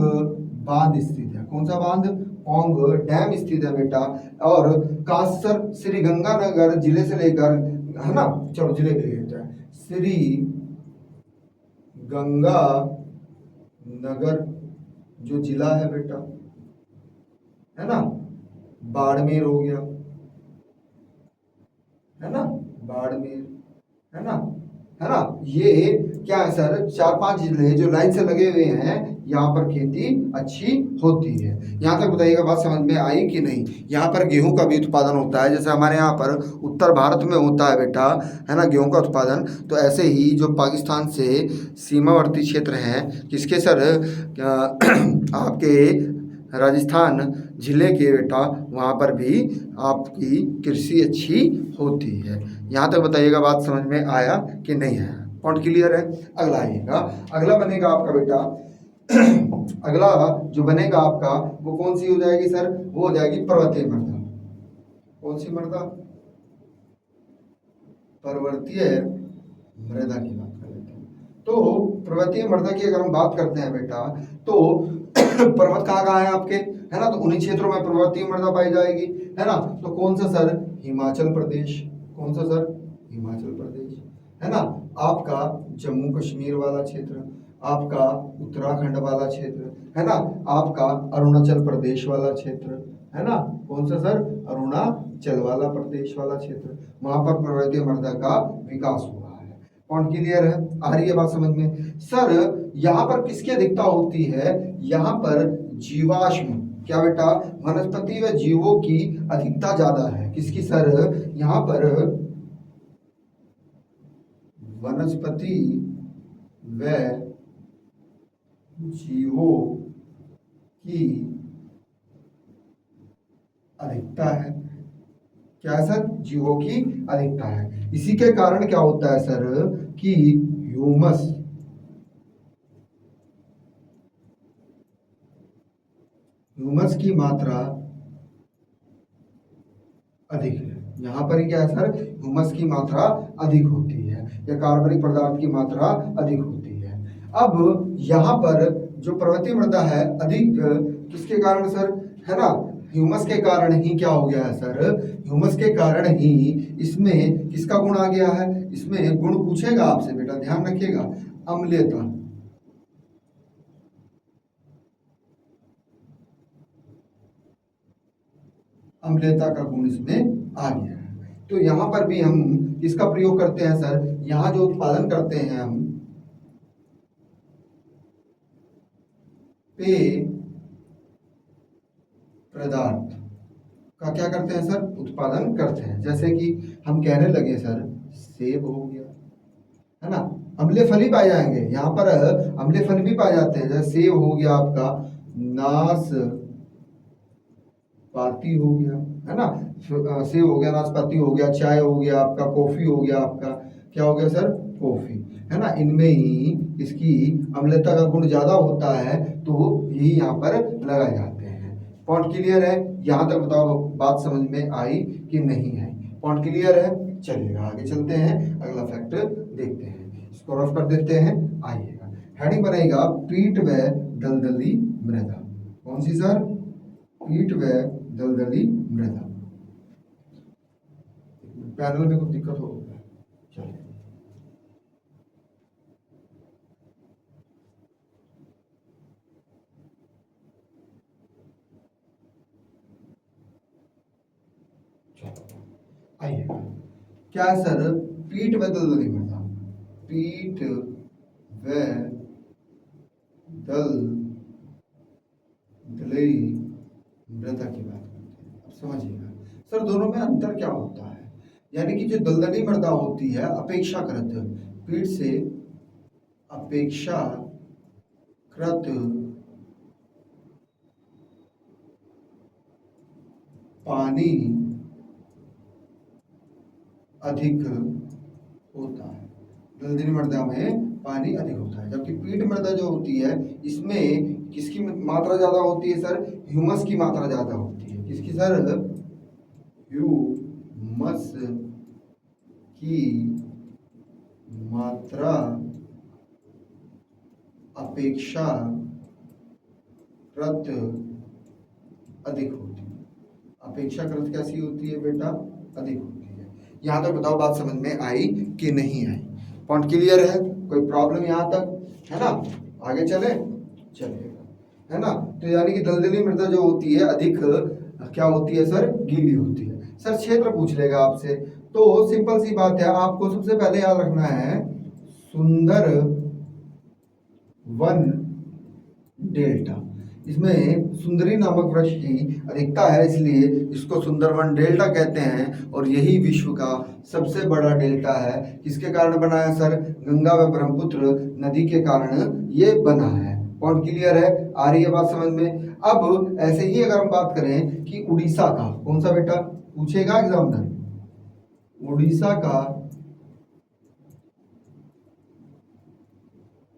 बांध स्थित है। कौन सा बांध? पौंग डैम स्थित है बेटा। और कासर श्री गंगानगर जिले से लेकर, है ना, चलो जिले के लिए श्री गंगा नगर जो जिला है बेटा, है ना, बाड़मेर हो गया, है ना, बाड़मेर, है ना, है ना? ये क्या है सर? 4-5 जिले जो लाइन से लगे हुए हैं, यहाँ पर खेती अच्छी होती है। यहाँ तक बताइएगा, बात समझ में आई कि नहीं? यहाँ पर गेहूं का भी उत्पादन होता है, जैसे हमारे यहाँ पर उत्तर भारत में होता है बेटा, है ना, गेहूं का उत्पादन। तो ऐसे ही जो पाकिस्तान से सीमावर्ती क्षेत्र हैं, किसके सर? आपके राजस्थान जिले के बेटा, वहाँ पर भी आपकी कृषि अच्छी होती है। यहाँ तक बताइएगा, बात समझ में आया कि नहीं है? पॉइंट क्लियर है? अगला आइएगा, अगला बनेगा आपका बेटा अगला जो बनेगा आपका, वो कौन सी हो जाएगी सर? वो हो जाएगी पर्वतीय मृदा। कौन सी मृदा? पर्वतीय मृदा की बात कर लेते हैं। तो पर्वतीय मृदा की अगर हम बात करते हैं बेटा, तो पर्वत कहाँ है आपके, है ना? तो उन्हीं क्षेत्रों में पर्वतीय मृदा पाई जाएगी, है ना? तो कौन सा सर? हिमाचल प्रदेश। कौन सा सर? हिमाचल प्रदेश, है ना? आपका जम्मू कश्मीर वाला क्षेत्र, आपका उत्तराखंड वाला क्षेत्र, है ना? आपका अरुणाचल प्रदेश वाला क्षेत्र, है ना? कौन सा सर? अरुणाचल जल वाला प्रदेश वाला क्षेत्र, वहां पर पर्वतीय मृदा का विकास हुआ है। पॉइंट क्लियर है? आ रही है बात समझ में? सर यहाँ पर किसकी अधिकता होती है? यहाँ पर जीवाश्म, क्या बेटा, वनस्पति व जीवों की अधिकता ज्यादा है। किसकी सर? यहाँ पर वनस्पति व जीवों की अधिकता है। क्या है सर? जीवों की अधिकता है। इसी के कारण क्या होता है सर कि ह्यूमस की मात्रा अधिक है। यहाँ पर ही क्या है सर? ह्यूमस की मात्रा अधिक होती है या कार्बनिक पदार्थ की मात्रा अधिक होती है। अब यहाँ पर जो पर्वतीय मृदा है अधिक, किसके कारण सर? है ना, ह्यूमस के कारण ही क्या हो गया है सर? ह्यूमस के कारण ही इसमें किसका गुण आ गया है? इसमें गुण पूछेगा आपसे बेटा, ध्यान रखिएगा, अम्लीयता। अम्लीयता का गुण इसमें आ गया है। तो यहाँ पर भी हम किसका प्रयोग करते हैं सर? यहाँ जो उत्पादन करते हैं हम पेय पदार्थ का क्या करते हैं सर? उत्पादन करते हैं। जैसे कि हम कहने लगे सर सेब हो गया, है ना, अम्लीय फल ही पाए जाएंगे यहाँ पर, अम्लीय फल भी पाए जाते हैं। जैसे सेब हो गया आपका, नाशपाती हो गया, है ना, सेब हो गया, नाशपाती हो गया, चाय हो गया आपका, कॉफी हो गया आपका, क्या हो गया सर? कॉफी, है ना, इनमें ही इसकी अम्लता का गुण ज्यादा होता है, तो यही यहाँ पर लगाए जाते हैं। पॉइंट क्लियर है? यहाँ तक बताओ बात समझ में आई कि नहीं आई? पॉइंट क्लियर है? चलिएगा आगे चलते हैं, अगला फैक्ट देखते हैं। इसको रफ कर देते हैं, आइएगा। हेडिंग बनेगा पीट व दलदली मृदा। कौन सी सर? पीट व दलदली मृदा। पैनल में कुछ दिक्कत हो गया, चलिए आइए। क्या है सर? पीठ व दलदली मृदा। पीठ व दलदली मृदा की बात करते हैं। अब समझिएगा सर, दोनों में अंतर क्या होता है? यानी कि जो दलदली मृदा होती है अपेक्षाकृत पीठ से अपेक्षाकृत पानी अधिक होता है। दलदली मृदा में पानी अधिक होता है, जबकि पीट मृदा जो होती है इसमें किसकी मात्रा ज्यादा होती है सर? ह्यूमस की मात्रा ज्यादा होती है। किसकी सर? ह्यूमस की मात्रा अपेक्षाकृत अधिक होती है। अपेक्षाकृत कैसी होती है बेटा? अधिक होती है। यहाँ तक बताओ बात समझ में आई कि नहीं आई? पॉइंट क्लियर है? कोई प्रॉब्लम यहाँ तक? है ना, आगे चले, चलेगा, है ना। तो यानी कि दलदली मृदा जो होती है अधिक क्या होती है सर? गीली होती है। सर क्षेत्र पूछ लेगा आपसे, तो सिंपल सी बात है, आपको सबसे पहले याद रखना है सुंदर वन डेल्टा। इसमें सुंदरी नामक वृक्ष की अधिकता है, इसलिए इसको सुंदरवन डेल्टा कहते हैं। और यही विश्व का सबसे बड़ा डेल्टा है। किसके कारण बना है सर? गंगा व ब्रह्मपुत्र नदी के कारण ये बना है। पॉइंट क्लियर है? आ रही है बात समझ में? अब ऐसे ही अगर हम बात करें कि उड़ीसा का, कौन सा बेटा पूछेगा एग्जामिनर? उड़ीसा का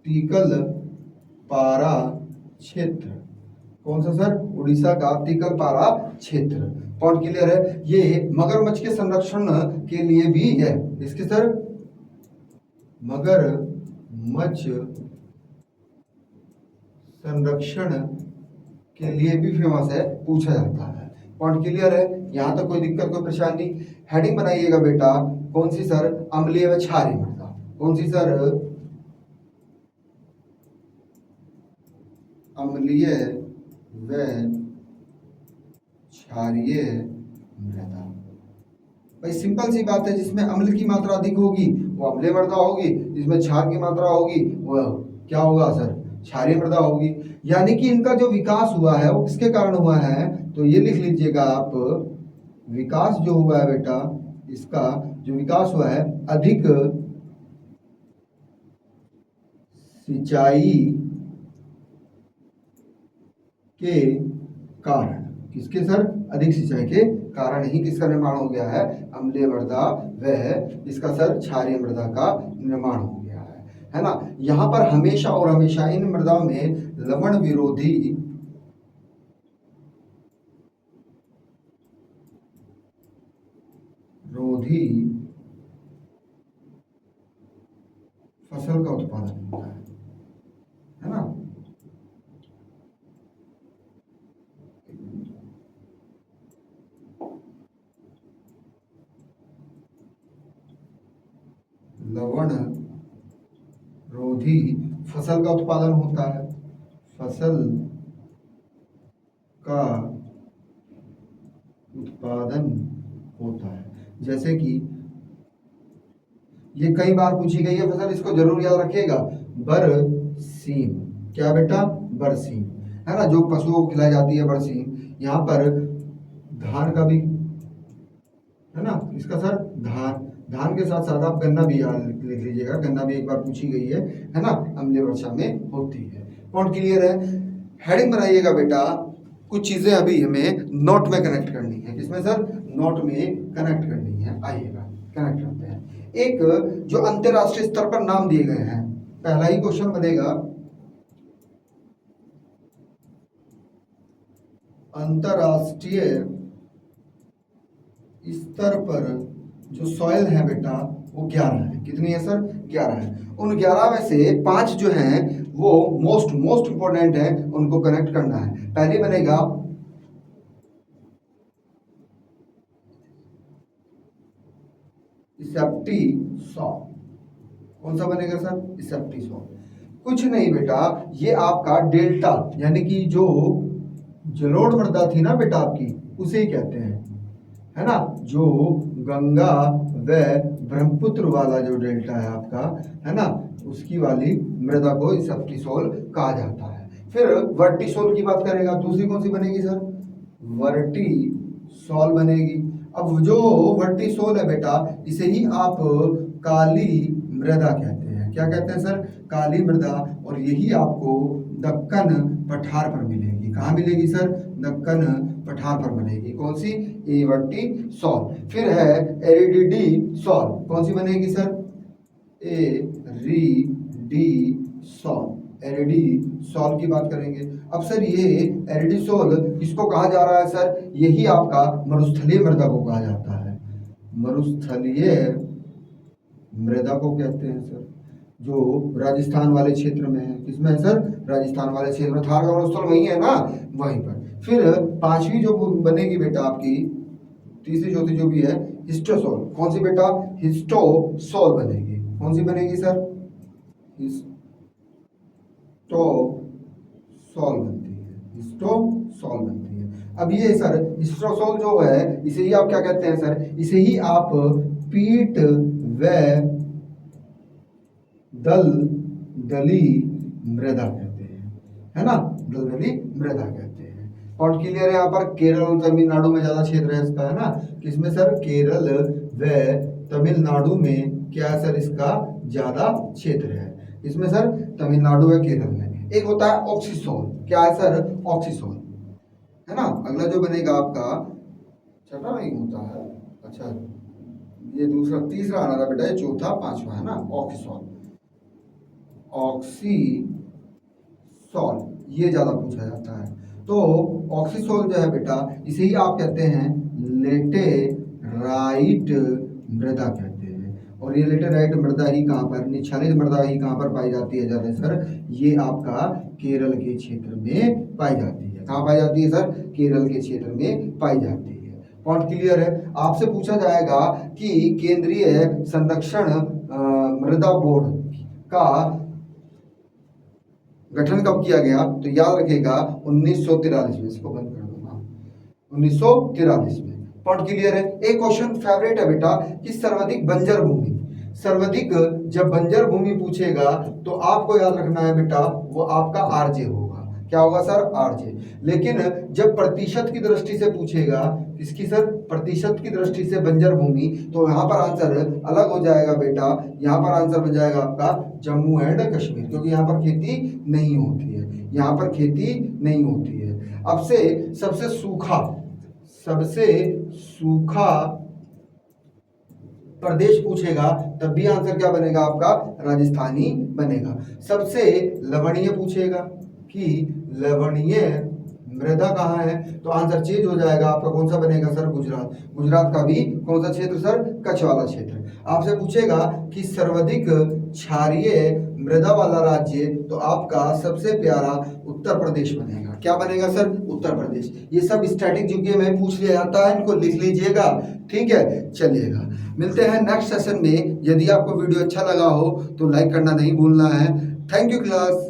टीकल पारा क्षेत्र। कौन सा सर? उड़ीसा का टीकल पारा क्षेत्र। पॉइंट क्लियर है? ये मगरमच्छ के संरक्षण के लिए भी है। इसके सर? मगरमच्छ संरक्षण के लिए भी फेमस है, पूछा जाता है। पॉइंट क्लियर है? यहां तक कोई दिक्कत, कोई परेशानी? हेडिंग बनाइएगा बेटा, कौन सी सर? अम्लीय व क्षारीय मृदा। कौन सी सर? अम्लीय व क्षारीय मृदा। भाई सिंपल सी बात है, जिसमें अम्ल की मात्रा अधिक होगी वो अम्लीय मृदा होगी, जिसमें क्षार की मात्रा होगी वो क्या होगा सर, क्षारीय मृदा होगी। यानी कि इनका जो विकास हुआ है वो किसके कारण हुआ है, तो ये लिख लीजिएगा आप, विकास जो हुआ है बेटा, इसका जो विकास हुआ है अधिक सिंचाई के कारण, किसके सर, अधिक सिंचाई के कारण ही किसका निर्माण हो गया है, अम्लीय मृदा वह इसका सर क्षारीय मृदा का निर्माण हो गया है ना। यहाँ पर हमेशा और हमेशा इन मृदाओं में लवण विरोधी फसल का उत्पादन होता है ना। लवण रोधी फसल का उत्पादन होता है, फसल का उत्पादन होता है। जैसे कि ये कई बार पूछी गई है फसल, इसको जरूर याद रखिएगा, बरसीम, क्या बेटा, बरसीम, है ना, जो पशुओं को खिलाई जाती है बरसीम। यहाँ पर धान का भी है ना, इसका सर धान, धान के साथ साथ आप गन्ना भी याद लिख लीजिएगा, गन्ना भी एक बार पूछी गई है ना, अम्लीय वर्षा में होती है। पॉइंट क्लियर है। हेडिंग बनाइएगा बेटा, कुछ चीजें अभी हमें नोट में कनेक्ट करनी है, किसमें सर, नोट में कनेक्ट करनी है। आइएगा कनेक्ट करते हैं। एक जो अंतरराष्ट्रीय स्तर पर नाम दिए गए हैं, पहला ही क्वेश्चन बनेगा, अंतरराष्ट्रीय स्तर पर जो सॉइल है बेटा वो 11 है। कितनी है सर, 11 है। उन 11 में से 5 जो हैं वो मोस्ट इंपॉर्टेंट है, उनको कनेक्ट करना है। पहले बनेगा इसेप्टी सॉल। कौन सा बनेगा सर, इसेप्टी सॉल। कुछ नहीं बेटा, ये आपका डेल्टा यानी कि जो जलोढ़ मृदा थी ना बेटा आपकी, उसे ही कहते हैं, है ना, जो गंगा व ब्रह्मपुत्र वाला जो डेल्टा है आपका, है ना, उसकी वाली मृदा को इसेप्टिसोल कहा जाता है। फिर वर्टिसोल की बात करेगा, दूसरी कौन सी बनेगी सर, वर्टिसोल बनेगी। अब जो वर्टिसोल है बेटा, इसे ही आप काली मृदा कहते हैं। क्या कहते हैं सर, काली मृदा। और यही आपको दक्कन पठार पर मिलेगी। कहाँ मिलेगी सर, दक्कन पठार पर बनेगी। कौन सी, एवर्टिसोल। फिर है एरिडिडीसोल। कौन सी बनेगी सर, एरिडीसोल। एरिडीसोल की बात करेंगे। अब सर ये एरिडीसोल किसको कहा जा रहा है सर, यही आपका मरुस्थलीय मृदा को कहा जाता है। मरुस्थलीय मृदा को कहते हैं सर, जो राजस्थान वाले क्षेत्र में है। किसमें है सर, राजस्थान वाले क्षेत्र में। थार का मरुस्थल वही है ना, वहीं पर। फिर पांचवी जो बनेगी बेटा आपकी, तीसरी चौथी जो भी है, हिस्टोसोल। कौन सी बेटा, हिस्टोसोल बनेगी। कौन सी बनेगी सर, हिस्टोसोल बनती है, हिस्टोसोल बनती है। अब ये सर हिस्टोसोल जो है, इसे ही आप क्या कहते हैं सर, इसे ही आप पीट व दलदली मृदा कहते हैं, है ना, दलदली मृदा कहते हैं। पॉइंट क्लियर है। यहाँ पर केरल और तमिलनाडु में ज्यादा क्षेत्र है इसका, है ना, किसमें सर, केरल व तमिलनाडु में क्या है सर, इसका ज्यादा क्षेत्र है। इसमें सर तमिलनाडु व केरल में। एक होता है ऑक्सीसोल। क्या है सर, ऑक्सीसोल, है ना। अगला जो बनेगा आपका, छठा नहीं होता है, अच्छा ये दूसरा, तीसरा आना था बेटा, ये चौथा पांचवा, है ना, ऑक्सीसोल। ऑक्सीसोल ये ज्यादा पूछा जाता है। तो ऑक्सीसोल जो है बेटा, इसे ही आप कहते हैं लेटेराइट मृदा कहते हैं। और ये लेटेराइट मृदा ही कहाँ पर, निच्छादित मृदा ही कहाँ पर पाई जाती है ज्यादा सर, ये आपका केरल के क्षेत्र में पाई जाती है। कहाँ पाई जाती है सर, केरल के क्षेत्र में पाई जाती है। पॉइंट क्लियर है। आपसे पूछा जाएगा कि केंद्रीय संरक्षण मृदा बोर्ड का गठन कब किया गया, तो याद रखिएगा 1943 में। इसको बंद कर दूंगा, 1943 में। पॉइंट क्लियर है। एक क्वेश्चन फेवरेट है बेटा कि सर्वाधिक बंजर भूमि, सर्वाधिक जब बंजर भूमि पूछेगा तो आपको याद रखना है बेटा वो आपका आरजे होगा। क्या होगा सर? आरजे। लेकिन जब प्रतिशत की दृष्टि से पूछेगा, इसकी सर प्रतिशत की दृष्टि से बंजर भूमि, तो यहाँ पर आंसर अलग हो जाएगा बेटा। यहाँ पर आंसर बन जाएगा आपका जम्मू एंड कश्मीर, क्योंकि यहाँ पर खेती नहीं होती है, यहाँ पर खेती नहीं होती है। अब से सबसे सूखा प्रदेश पूछेगा तब भी आंसर क्या बनेगा आपका? राजस्थानी बनेगा। सबसे लवणीय पूछेगा कि लवणीय मृदा कहाँ है, तो आंसर चेंज हो जाएगा आपका। कौन सा बनेगा सर? गुजरात। गुजरात का भी कौन सा क्षेत्र सर? कच्छ वाला क्षेत्र। आपसे पूछेगा कि सर्वाधिक क्षारीय मृदा वाला राज्य, तो आपका सबसे प्यारा उत्तर प्रदेश बनेगा। क्या बनेगा सर? उत्तर प्रदेश। ये सब स्टैटिक जीके में पूछ लिया जाता है, इनको लिख लीजिएगा, ठीक है, चलिएगा। मिलते हैं नेक्स्ट सेशन में। यदि आपको वीडियो अच्छा लगा हो तो लाइक करना नहीं भूलना है। Thank you class.